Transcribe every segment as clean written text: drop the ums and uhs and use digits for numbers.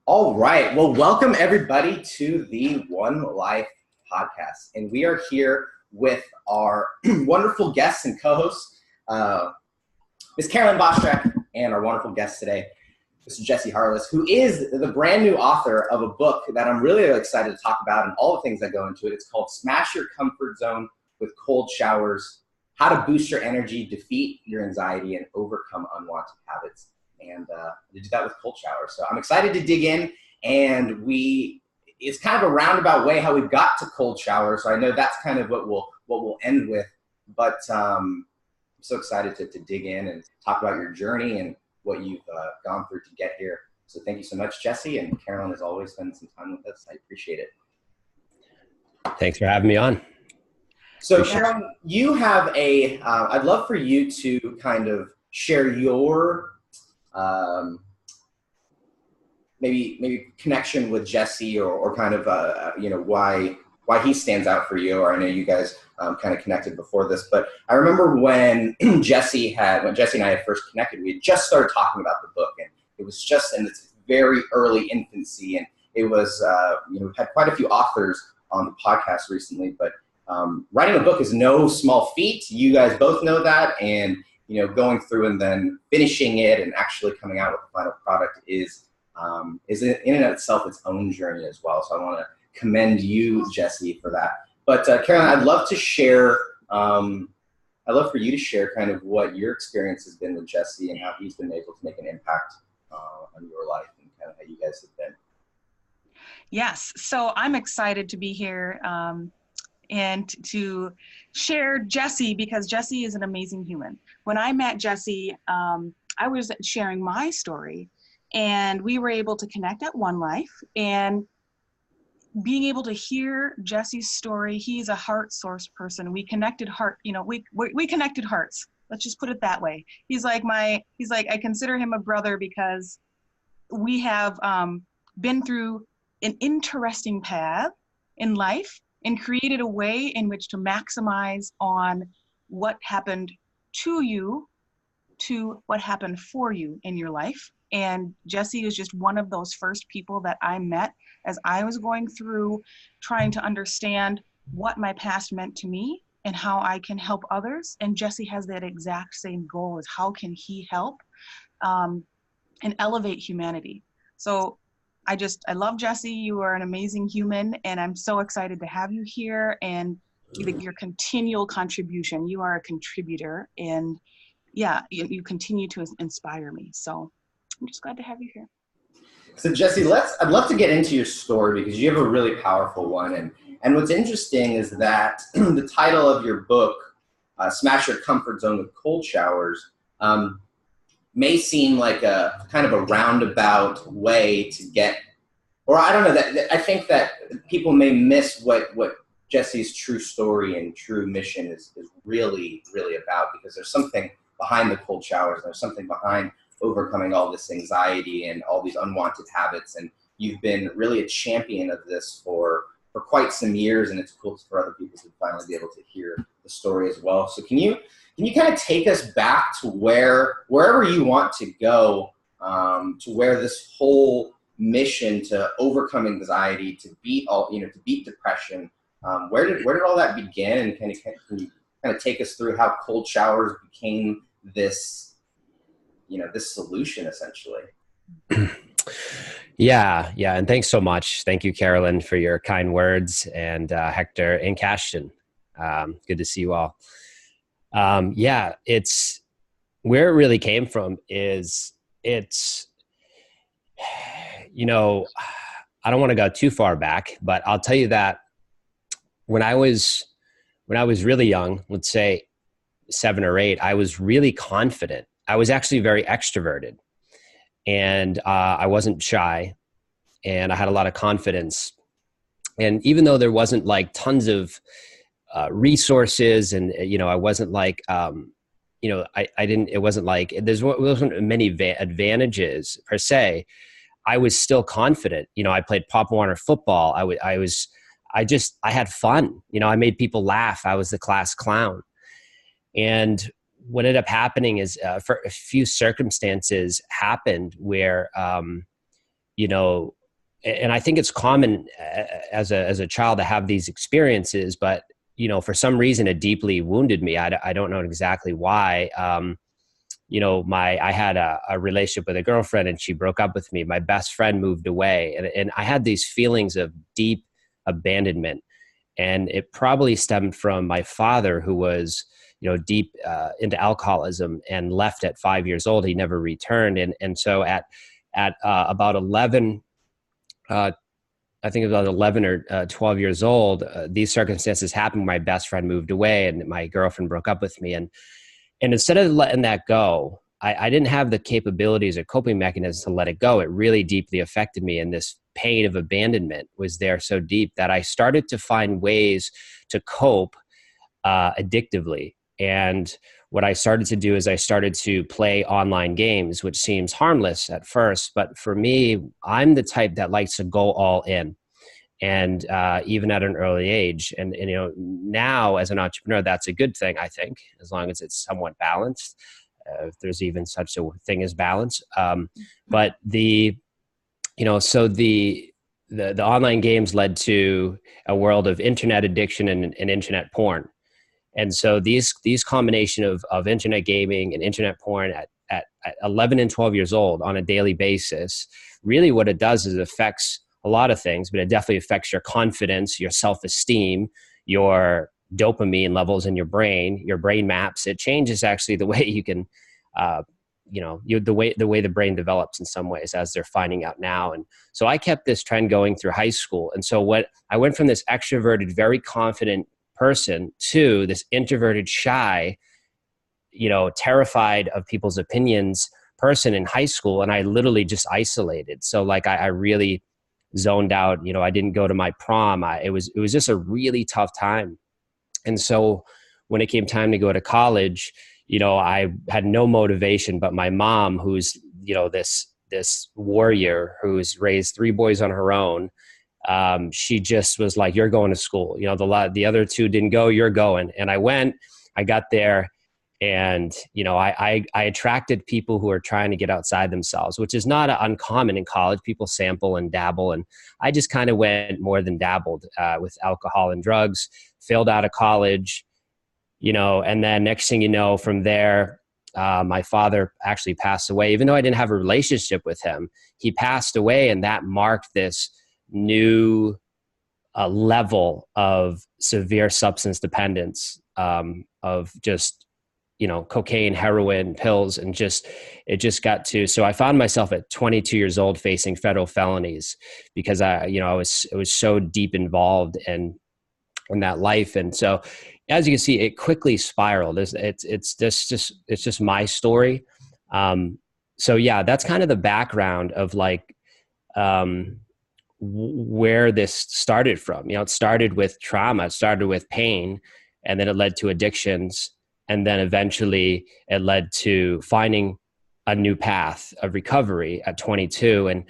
All right. Well, welcome everybody to the One Life podcast. And we are here with our wonderful guests and co-hosts, Ms. Carolyn Boschak, and our wonderful guest today, Mr. Jesse Harless, who is the brand new author of a book that I'm really excited to talk about and all the things that go into it. It's called Smash Your Comfort Zone with Cold Showers: How to Boost Your Energy, Defeat Your Anxiety, and Overcome Unwanted Habits. And we did that with cold showers. So I'm excited to dig in, and it's kind of a roundabout way how we got to cold showers. So I know that's kind of what we'll end with, but I'm so excited to dig in and talk about your journey and what you've gone through to get here. So thank you so much, Jesse, and Carolyn has always spent some time with us. I appreciate it. Thanks for having me on. So Carolyn, you have I'd love for you to kind of share your maybe connection with Jesse or kind of why he stands out for you. Or I know you guys kind of connected before this, but I remember when Jesse and I had first connected, we had just started talking about the book, and it was just in its very early infancy, and it was we've had quite a few authors on the podcast recently, but writing a book is no small feat. You guys both know that, and going through and then finishing it and actually coming out with the final product is in and of itself its own journey as well. So I want to commend you, Jesse, for that. But Carolyn, I'd love for you to share kind of what your experience has been with Jesse and how he's been able to make an impact on your life and kind of how you guys have been. Yes, so I'm excited to be here and to share Jesse, because Jesse is an amazing human. When I met Jesse, I was sharing my story, and we were able to connect at One Life, and being able to hear Jesse's story. He's a heart source person. We connected we connected hearts. Let's just put it that way. I consider him a brother because we have been through an interesting path in life and created a way in which to maximize on what happened to you to what happened for you in your life. And Jesse is just one of those first people that I met as I was going through trying to understand what my past meant to me and how I can help others. And Jesse has that exact same goal, as how can he help and elevate humanity. So I love Jesse. You are an amazing human, and I'm so excited to have you here and your continual contribution. You are a contributor, and you continue to inspire me. So I'm just glad to have you here. So Jesse, I'd love to get into your story because you have a really powerful one. And what's interesting is that the title of your book, Smash Your Comfort Zone with Cold Showers, may seem like a kind of a roundabout way to get, or I don't know, that I think that people may miss what Jesse's true story and true mission is really, really about, because there's something behind the cold showers. There's something behind overcoming all this anxiety and all these unwanted habits. And you've been really a champion of this for quite some years, and it's cool for other people to finally be able to hear the story as well. So can you kind of take us back to wherever you want to go, to where this whole mission to overcome anxiety, to beat depression, where did all that begin? And can you kind of take us through how cold showers became this solution essentially? Yeah. And thanks so much. Thank you, Carolyn, for your kind words, and Hector and Cashton. Good to see you all. It's where it really came from is I don't want to go too far back, but I'll tell you that when I was really young, let's say 7 or 8, I was really confident. I was actually very extroverted, and I wasn't shy, and I had a lot of confidence. And even though there wasn't like tons of resources, and I wasn't like it wasn't like there wasn't many advantages per se, I was still confident. I played Pop Warner football. I had fun. I made people laugh. I was the class clown. And what ended up happening is for a few circumstances happened where, and I think it's common as a child to have these experiences, but for some reason it deeply wounded me. I don't know exactly why. I had a relationship with a girlfriend and she broke up with me. My best friend moved away, and I had these feelings of deep abandonment. And it probably stemmed from my father, who was, deep into alcoholism and left at 5 years old. He never returned. And so at about 11, I think about 11 or 12 years old, these circumstances happened. My best friend moved away and my girlfriend broke up with me. And instead of letting that go, I didn't have the capabilities or coping mechanisms to let it go. It really deeply affected me. And this pain of abandonment was there so deep that I started to find ways to cope addictively. And what I started to do is I started to play online games, which seems harmless at first. But for me, I'm the type that likes to go all in. And even at an early age. And now as an entrepreneur, that's a good thing, I think, as long as it's somewhat balanced, if there's even such a thing as balance. But the online games led to a world of internet addiction and internet porn. And so these combination of internet gaming and internet porn at 11 and 12 years old on a daily basis, really what it does is it affects a lot of things, but it definitely affects your confidence, your self-esteem, your dopamine levels in your brain maps. It changes actually the way you can, the way the brain develops in some ways, as they're finding out now. And so I kept this trend going through high school. And so I went from this extroverted, very confident person to this introverted, shy, terrified of people's opinions person in high school. And I literally just isolated. So I really zoned out. I didn't go to my prom. It was just a really tough time. And so when it came time to go to college, I had no motivation, but my mom, who's, this warrior who's raised 3 boys on her own, she just was like, you're going to school. The other 2 didn't go, you're going. And I went, I got there. And, I attracted people who are trying to get outside themselves, which is not uncommon in college. People sample and dabble. And I just kind of went more than dabbled with alcohol and drugs, failed out of college, and then next thing you know, from there, my father actually passed away. Even though I didn't have a relationship with him, he passed away. And that marked this new level of severe substance dependence, of just, cocaine, heroin, pills, and it just got to, so I found myself at 22 years old facing federal felonies because I was so deep involved in that life. And so, as you can see, it quickly spiraled. It's just my story. So yeah, that's kind of the background of where this started from. It started with trauma, it started with pain, and then it led to addictions. And then eventually it led to finding a new path of recovery at 22.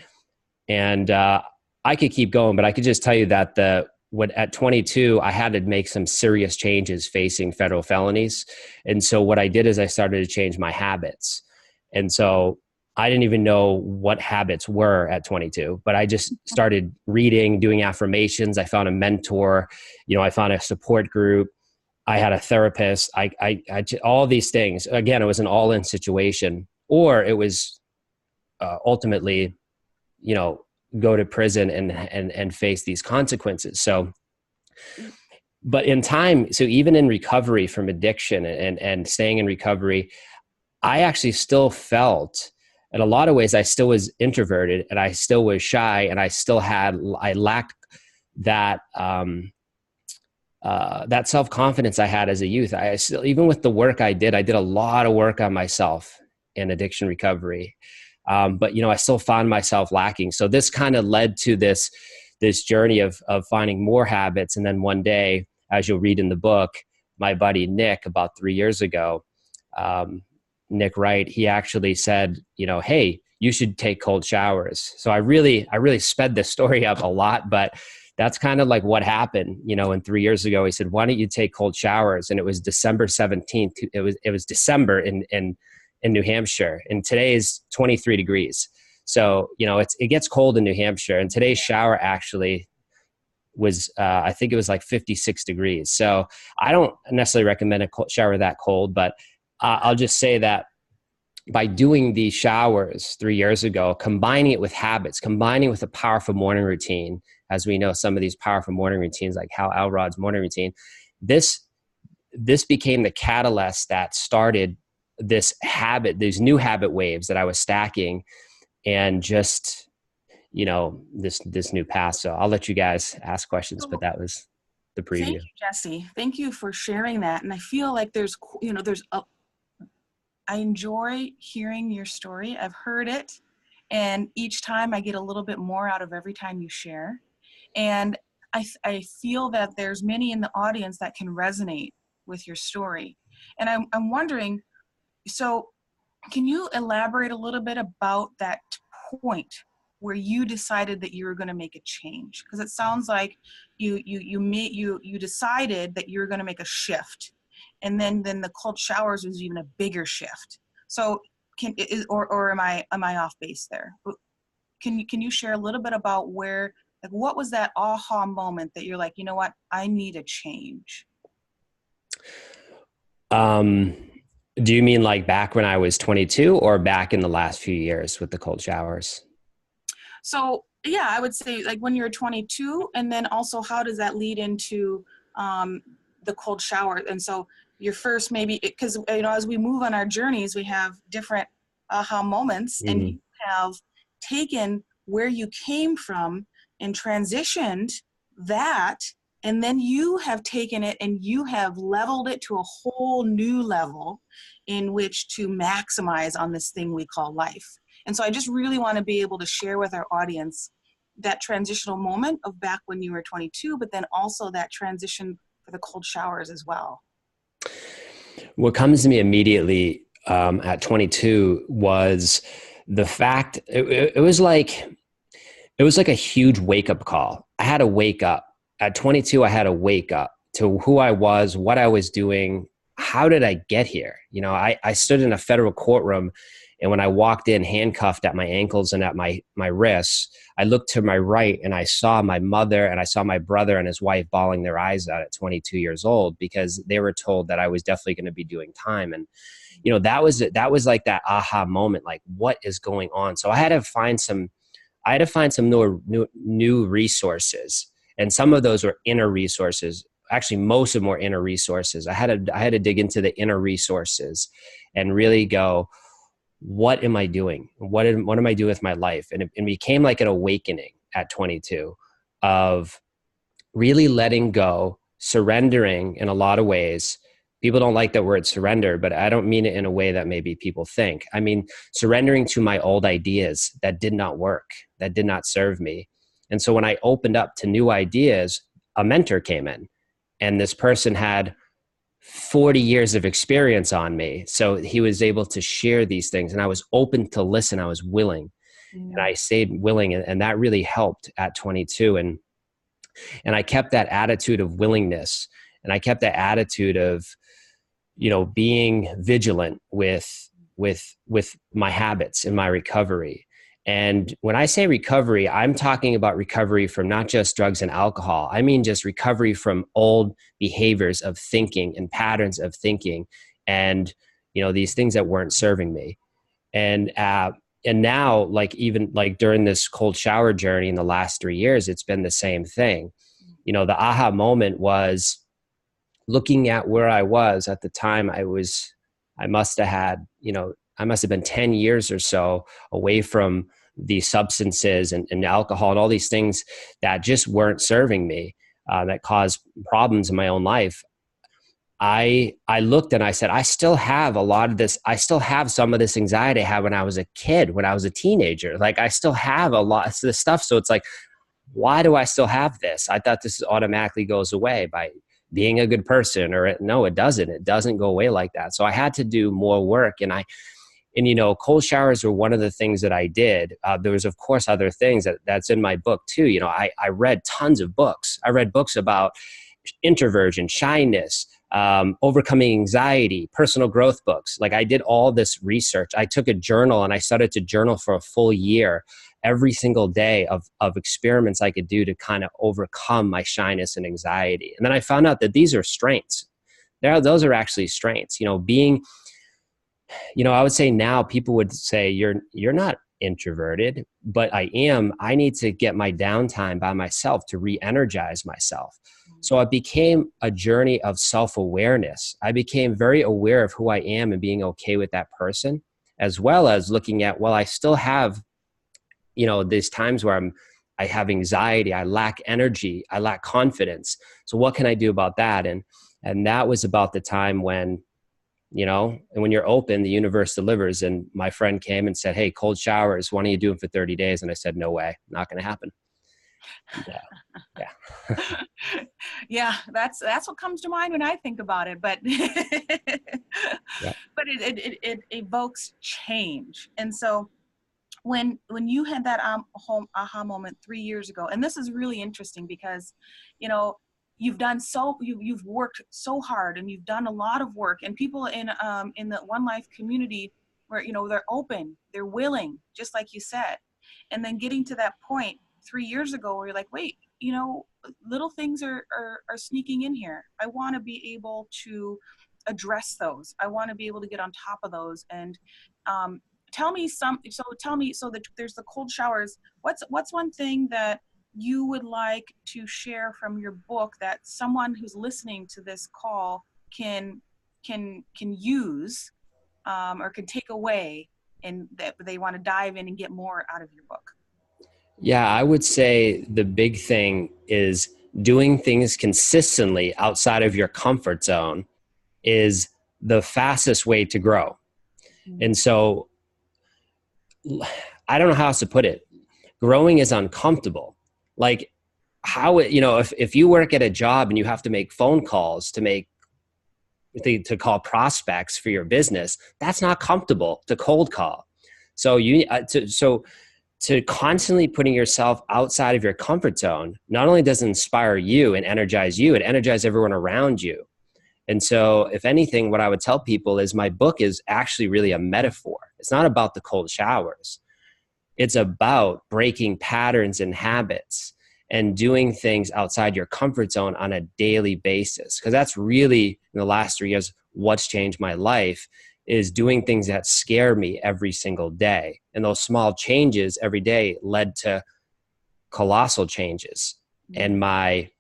And I could keep going, but I could just tell you that at 22, I had to make some serious changes facing federal felonies. And so what I did is I started to change my habits. And so I didn't even know what habits were at 22, but I just started reading, doing affirmations. I found a mentor, I found a support group. I had a therapist. I all these things. Again, it was an all-in situation, or it was ultimately, go to prison and face these consequences. So, but in time, so even in recovery from addiction and staying in recovery, I actually still felt, in a lot of ways, I still was introverted and I still was shy, and I lacked that. That self-confidence I had as a youth. I still, even with the work I did a lot of work on myself in addiction recovery. But I still found myself lacking. So this kind of led to this journey of finding more habits. And then one day, as you'll read in the book, my buddy Nick, about 3 years ago, Nick Wright, he actually said, hey, you should take cold showers. So I really sped this story up a lot, but that's kind of like what happened, and 3 years ago, he said, why don't you take cold showers? And it was December 17th. It was December in New Hampshire. And today is 23 degrees. So, it gets cold in New Hampshire, and today's shower actually was, I think it was like 56 degrees. So I don't necessarily recommend a shower that cold, but I'll just say that by doing these showers 3 years ago, combining it with habits, combining with a powerful morning routine, as we know, some of these powerful morning routines, like Hal Elrod's morning routine, this became the catalyst that started this habit, these new habit waves that I was stacking, and just, this new path. So I'll let you guys ask questions, but that was the preview. Thank you, Jesse. Thank you for sharing that. And I feel like I enjoy hearing your story. I've heard it, and each time I get a little bit more out of every time you share. And I feel that there's many in the audience that can resonate with your story. And I'm wondering, so can you elaborate a little bit about that point where you decided that you were going to make a change? Because it sounds like you decided that you were going to make a shift, and then the cold showers was even a bigger shift. So or am I off base there? Can you share a little bit about what was that aha moment that you're like, you know what, I need a change? Do you mean like back when I was 22 or back in the last few years with the cold showers? So yeah, I would say like when you're 22, and then also how does that lead into the cold shower? And so your first, maybe, because as we move on our journeys, we have different aha moments, and you have taken where you came from and transitioned that, and then you have taken it and you have leveled it to a whole new level in which to maximize on this thing we call life. And so I just really want to be able to share with our audience that transitional moment of back when you were 22, but then also that transition for the cold showers as well. What comes to me immediately at 22 was the fact it was like a huge wake up call. I had to wake up. At 22, I had to wake up to who I was, what I was doing. How did I get here? I stood in a federal courtroom, and when I walked in handcuffed at my ankles and at my wrists, I looked to my right and I saw my mother and I saw my brother and his wife bawling their eyes out at 22 years old because they were told that I was definitely going to be doing time. And, that was like that aha moment, like what is going on? So I had to find some new resources. And some of those were inner resources. Actually, most of them were inner resources. I had to dig into the inner resources and really go, what am I doing? What am I doing with my life? And it became like an awakening at 22 of really letting go, surrendering in a lot of ways. People don't like that word surrender, but I don't mean it in a way that maybe people think. I mean, surrendering to my old ideas that did not work, that did not serve me. And so when I opened up to new ideas, a mentor came in, and this person had 40 years of experience on me. So he was able to share these things, and I was open to listen. I was willing, and I stayed willing. And that really helped at 22. And I kept that attitude of willingness, and I kept that attitude of, being vigilant with my habits and my recovery. And when I say recovery, I'm talking about recovery from not just drugs and alcohol. I mean, just recovery from old behaviors of thinking and patterns of thinking, and, these things that weren't serving me. And now, even during this cold shower journey in the last 3 years, it's been the same thing. The aha moment was looking at where I was at the time. I must have been 10 years or so away from the substances and alcohol and all these things that just weren't serving me, that caused problems in my own life. I looked and I said, I still have a lot of this. I still have some of this anxiety I had when I was a kid, when I was a teenager. Like, I still have a lot of this stuff. So it's like, why do I still have this? I thought this automatically goes away by being a good person, or no, it doesn't. It doesn't go away like that. So I had to do more work. And cold showers were one of the things that I did. There was, of course, other things that's in my book too. I read tons of books. I read books about introversion, shyness, overcoming anxiety, personal growth books. Like I did all this research. I took a journal and I started to journal for a full year, every single day of experiments I could do to kind of overcome my shyness and anxiety. And then I found out that these are strengths. Those are actually strengths. Being, I would say now people would say you're not introverted, but I am. I need to get my downtime by myself to re-energize myself. So it became a journey of self-awareness. I became very aware of who I am and being okay with that person, as well as looking at, well, I still have, these times where I have anxiety, I lack energy, I lack confidence. So what can I do about that? And that was about the time when, and when you're open, the universe delivers. And my friend came and said, hey, cold showers, why don't you do them for 30 days? And I said, no way, not going to happen. Yeah. Yeah, that's what comes to mind when I think about it. But Yeah. but it evokes change. And so when you had that home aha moment 3 years ago, and this is really interesting because, you've worked so hard and you've done a lot of work, and people in the One Life community where, they're open, they're willing, just like you said. And then getting to that point 3 years ago where you're like, wait, little things are sneaking in here. I want to be able to address those. I want to be able to get on top of those. And tell me, so that there's the cold showers. What's one thing that you would like to share from your book that someone who's listening to this call can use or can take away, and that they want to dive in and get more out of your book? Yeah, I would say the big thing is doing things consistently outside of your comfort zone is the fastest way to grow. And so I don't know how else to put it. Growing is uncomfortable. Like if you work at a job and you have to make phone calls to call prospects for your business, that's not comfortable to cold call. So to constantly putting yourself outside of your comfort zone, not only does it inspire you and energize you, it energizes everyone around you. And so if anything, what I would tell people is my book is actually really a metaphor. It's not about the cold showers. It's about breaking patterns and habits and doing things outside your comfort zone on a daily basis. Because that's really, in the last 3 years, what's changed my life is doing things that scare me every single day. And those small changes every day led to colossal changes in my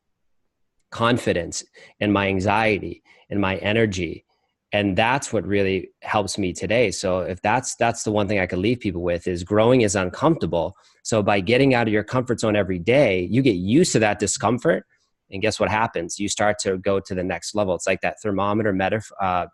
confidence and my anxiety and my energy. And that's what really helps me today. So if that's the one thing I could leave people with is growing is uncomfortable. So by getting out of your comfort zone every day, you get used to that discomfort. And guess what happens? You start to go to the next level. It's like that thermometer metaphor.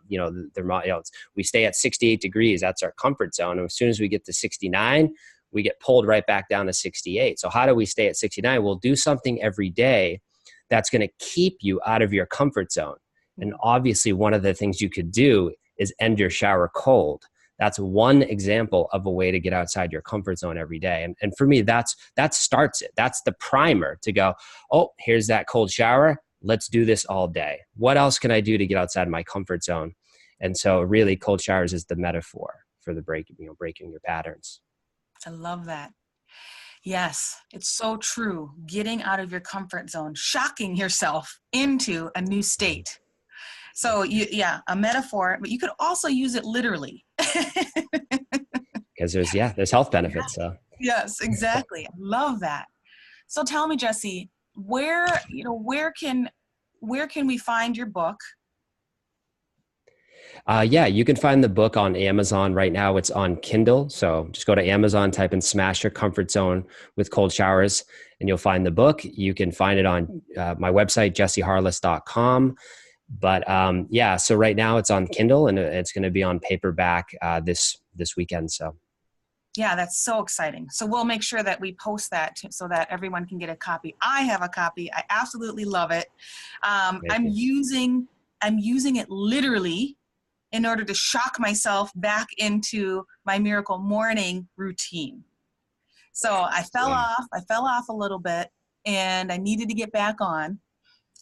We stay at 68 degrees. That's our comfort zone. And as soon as we get to 69, we get pulled right back down to 68. So how do we stay at 69? We'll do something every day that's going to keep you out of your comfort zone. And obviously, one of the things you could do is end your shower cold. That's one example of a way to get outside your comfort zone every day. And for me, that starts it. That's the primer to go, oh, here's that cold shower. Let's do this all day. What else can I do to get outside my comfort zone? And so really, cold showers is the metaphor for the breaking your patterns. I love that. Yes, it's so true. Getting out of your comfort zone, shocking yourself into a new state. So a metaphor, but you could also use it literally. Because there's health benefits. So. Yes, exactly. I love that. So tell me, Jesse, where can we find your book? You can find the book on Amazon right now. It's on Kindle. So just go to Amazon, type in Smash Your Comfort Zone with Cold Showers, and you'll find the book. You can find it on my website, jesseharless.com. But so right now it's on Kindle, and it's going to be on paperback this weekend. So. Yeah, that's so exciting. So we'll make sure that we post that so that everyone can get a copy. I have a copy. I absolutely love it. I'm using it literally in order to shock myself back into my Miracle Morning routine. So I fell off a little bit, and I needed to get back on.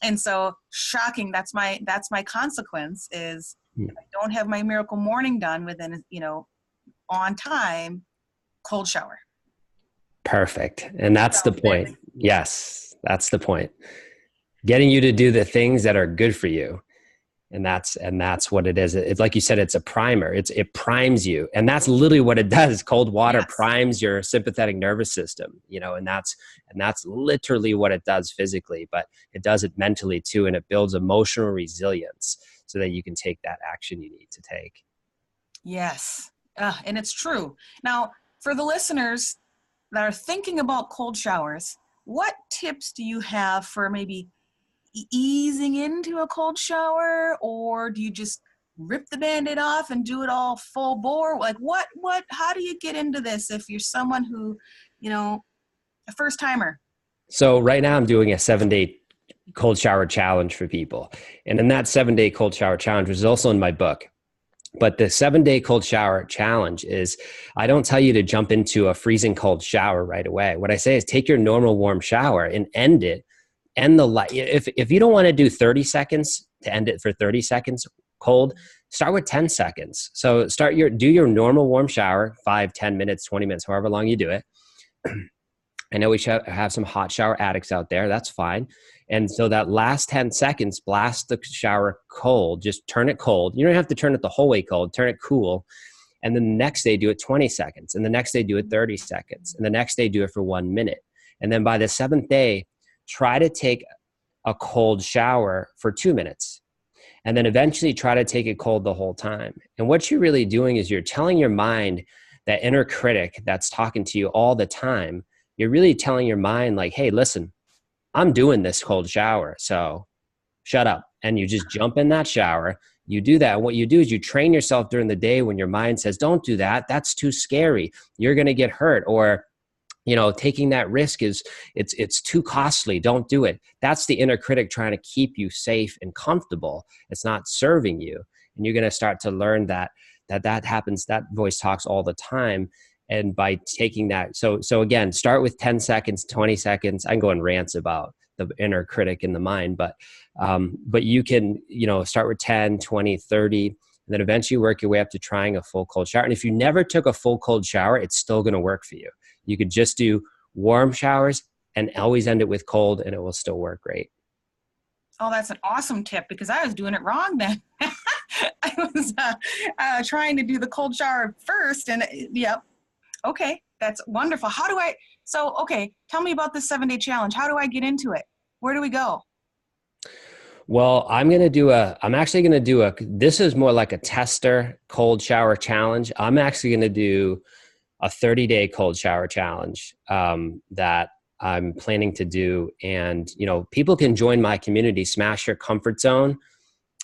And so shocking, that's my consequence is if I don't have my miracle morning done within, on time, cold shower. Perfect. And that's the point. Yes, that's the point. Getting you to do the things that are good for you. And that's what it is. It's like you said, it's a primer. It primes you. And that's literally what it does. Cold water primes your sympathetic nervous system, and that's literally what it does physically, but it does it mentally too. And it builds emotional resilience so that you can take that action you need to take. Yes. And it's true. Now, for the listeners that are thinking about cold showers, what tips do you have for maybe easing into a cold shower, or do you just rip the Band-Aid off and do it all full bore? Like how do you get into this if you're someone who, a first timer? So right now I'm doing a 7-day cold shower challenge for people. And in that 7-day cold shower challenge, which is also in my book, but the 7-day cold shower challenge is, I don't tell you to jump into a freezing cold shower right away. What I say is take your normal warm shower and end the light. If you don't want to do 30 seconds to end it for 30 seconds cold, start with 10 seconds. So do your normal warm shower, 5, 10 minutes, 20 minutes, however long you do it. I know we should have some hot shower addicts out there. That's fine. And so that last 10 seconds, blast the shower cold. Just turn it cold. You don't have to turn it the whole way cold. Turn it cool. And then the next day, do it 20 seconds. And the next day, do it 30 seconds. And the next day, do it for 1 minute. And then by the 7th day, try to take a cold shower for 2 minutes. And then eventually try to take it cold the whole time. And what you're really doing is you're telling your mind, that inner critic that's talking to you all the time, you're really telling your mind like, hey, listen, I'm doing this cold shower, so shut up. And you just jump in that shower. You do that. And what you do is you train yourself during the day when your mind says, don't do that. That's too scary. You're going to get hurt. Or taking that risk it's too costly. Don't do it. That's the inner critic trying to keep you safe and comfortable. It's not serving you. And you're going to start to learn that happens. That voice talks all the time. And by taking that, so again, start with 10 seconds, 20 seconds. I can go on rants about the inner critic in the mind, but you can, start with 10, 20, 30, and then eventually work your way up to trying a full cold shower. And if you never took a full cold shower, it's still going to work for you. You could just do warm showers and always end it with cold, and it will still work great. Oh, that's an awesome tip, because I was doing it wrong then. I was trying to do the cold shower first, and yep. Okay, that's wonderful. Tell me about this 7-day challenge. How do I get into it? Where do we go? Well, this is more like a tester cold shower challenge. I'm actually going to do a 30-day cold shower challenge that I'm planning to do. And, people can join my community, Smash Your Comfort Zone,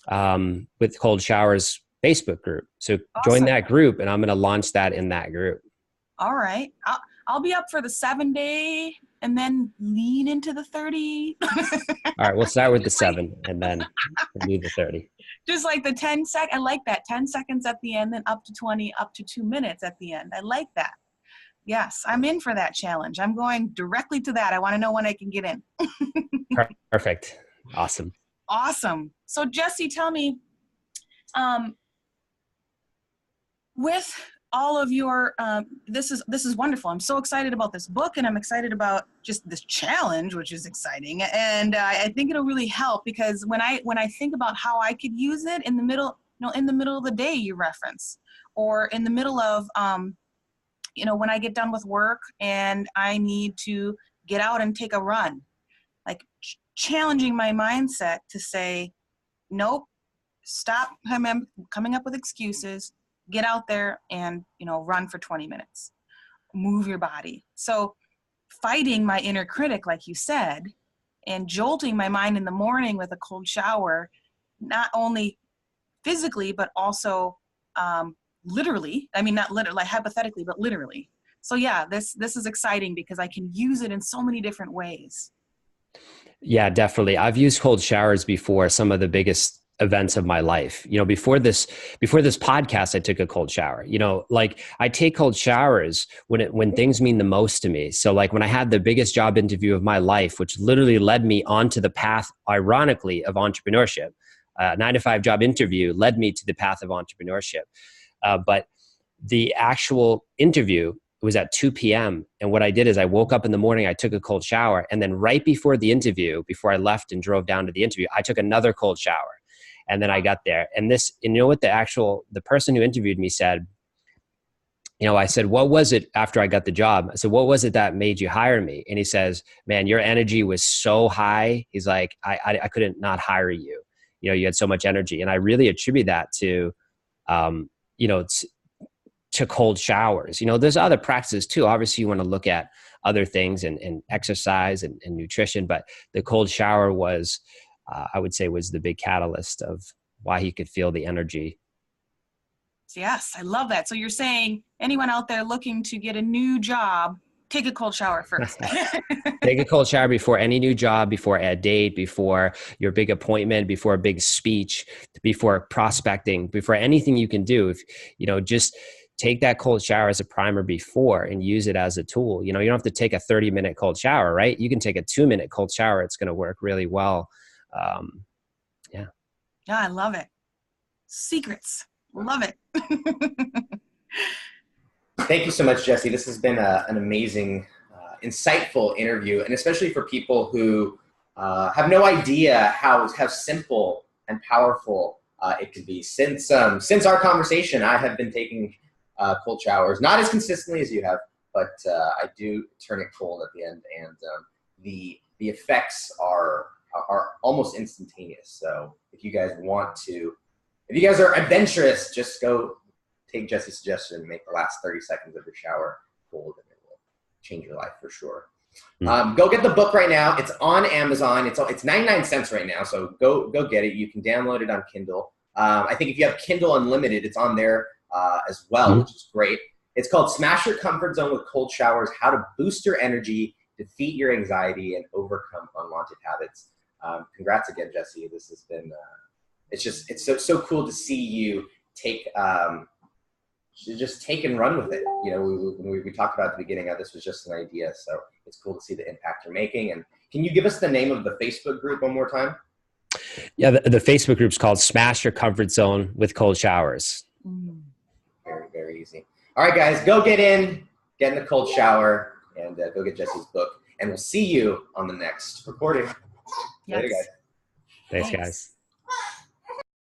with Cold Showers Facebook group. So Join that group, and I'm going to launch that in that group. All right. I'll be up for the 7-day and then lean into the 30. All right. We'll start with the 7 and then we'll do the 30. Just like the 10 sec. I like that. 10 seconds at the end, then up to 20, up to 2 minutes at the end. I like that. Yes, I'm in for that challenge. I'm going directly to that. I want to know when I can get in. Perfect. Awesome. So Jesse, tell me, with all of your, this is wonderful. I'm so excited about this book, and I'm excited about just this challenge, which is exciting. And I think it'll really help, because when I think about how I could use it in the middle of the day, you reference, or in the middle of, when I get done with work and I need to get out and take a run, like challenging my mindset to say, nope, stop coming up with excuses. Get out there and, run for 20 minutes, move your body. So fighting my inner critic, like you said, and jolting my mind in the morning with a cold shower, not only physically, but also literally. I mean, not literally, like hypothetically, but literally. So yeah, this is exciting because I can use it in so many different ways. Yeah, definitely. I've used cold showers before. Some of the biggest events of my life. You know, before this podcast, I took a cold shower. You know, like I take cold showers when things mean the most to me. So like when I had the biggest job interview of my life, which literally led me onto the path, ironically, of entrepreneurship. 9-to-5 job interview led me to the path of entrepreneurship. But the actual interview was at 2 p.m. And what I did is I woke up in the morning, I took a cold shower. And then right before the interview, before I left and drove down to the interview, I took another cold shower. And then I got there. And you know what the person who interviewed me said, you know, I said, what was it after I got the job? I said, what was it that made you hire me? And he says, man, your energy was so high. He's like, I couldn't not hire you. You know, you had so much energy. And I really attribute that to, you know, to cold showers. You know, there's other practices too. Obviously you want to look at other things and exercise and nutrition, but the cold shower was, I would say, was the big catalyst of why he could feel the energy. Yes, I love that. So you're saying anyone out there looking to get a new job, take a cold shower first. Take a cold shower before any new job, before a date, before your big appointment, before a big speech, before prospecting, before anything you can do. If, you know, just take that cold shower as a primer before and use it as a tool. You know, you don't have to take a 30-minute cold shower, right? You can take a 2-minute cold shower. It's going to work really well. Yeah. Yeah, I love it. Secrets. Love it. Thank you so much, Jesse. This has been an amazing, insightful interview, and especially for people who have no idea how simple and powerful it can be. Since our conversation, I have been taking cold showers, not as consistently as you have, but I do turn it cold at the end, and the effects are almost instantaneous. So if you guys are adventurous, just go take Jesse's suggestion and make the last 30 seconds of your shower cold, and it will change your life for sure. Go get the book right now. It's on Amazon. It's 99 cents right now. So go get it. You can download it on Kindle. I think if you have Kindle Unlimited, it's on there as well, which is great. It's called Smash Your Comfort Zone with Cold Showers: How to Boost Your Energy, Defeat Your Anxiety, and Overcome Unwanted Habits. Congrats again, Jesse. This has been, it's so cool to see you take and run with it. You know, when we talked about at the beginning, this was just an idea. So it's cool to see the impact you're making. And can you give us the name of the Facebook group one more time? Yeah, the Facebook group's called Smash Your Comfort Zone with Cold Showers. Very, very easy. All right, guys, go get in the cold shower, and go get Jesse's book. And we'll see you on the next recording. Yes. Later, guys. Thanks, guys.